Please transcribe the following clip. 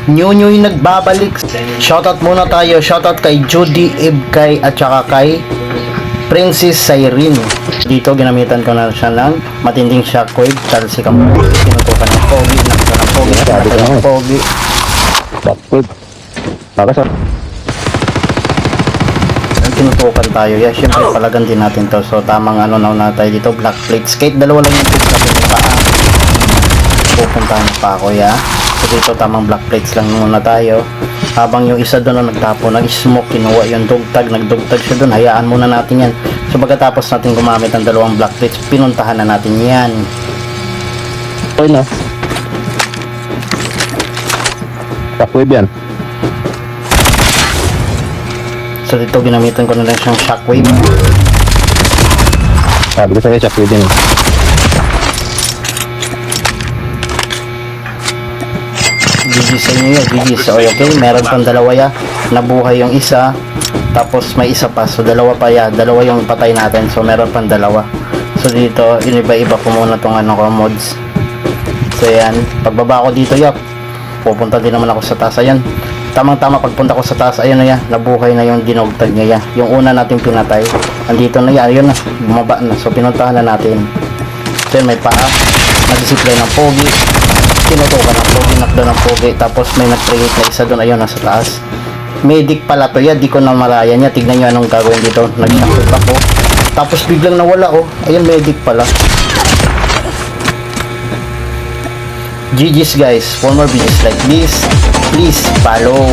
New yung nagbabalik. Shoutout muna tayo. Shoutout kay Judy Ibkay at saka kay Princess Cyrene. Dito ginamitan ko na siya ng matinding shockwave. Charles si Kampo. Tinutukan ng pogi. Nakita ng pogi. Shockwave. Bagas ah. Tinutukan tayo. Yeah, syempre palagan din natin to. So tamang ano na tayo dito. Black plate. Skate. Dalawa lang yung plate natin yung paa. Pupuntahan pa ako ya. So dito tamang black plates lang muna tayo. Habang yung isa doon na nagtapo, nag-smoke, kinuha yung dugtag, nagdugtag siya doon, hayaan muna natin yan. So pagkatapos natin gumamit ng dalawang black plates, pinuntahan na natin yan. Okay na. Shockwave yan. So dito ginamitan ko na lang siyang shockwave. Sabi ko sa'yo, shockwave din. GG sa inyo yan, GG. So okay, meron pang dalawa ya. Nabuhay yung isa. Tapos may isa pa. So dalawa pa ya. Dalawa yung patay natin. So meron pang dalawa. So dito, iniba-iba ko muna tong ano ko mods. So yan. Pagbaba ko dito ya, pupunta din naman ako sa taas. Ayan. Tamang-tama pagpunta ko sa taas. Ayun na ya. Nabuhay na yung dinugtag niya ya. Yung una natin pinatay. Andito na ya. Ayun na. Bumaba na. So pinuntahan na natin. So yan, may paa. Nag-display ng pogi. Tinutukan ng pogi, knockdown ng pogi, tapos may nag-create na isa doon, ayun, nasa taas. Medic pala to, yan, di ko na malaya niya. Tignan nyo anong gagawin dito. Nag-shock ako, tapos biglang nawala, oh. Ayun, medic pala. GG's guys, for more videos like this, please follow.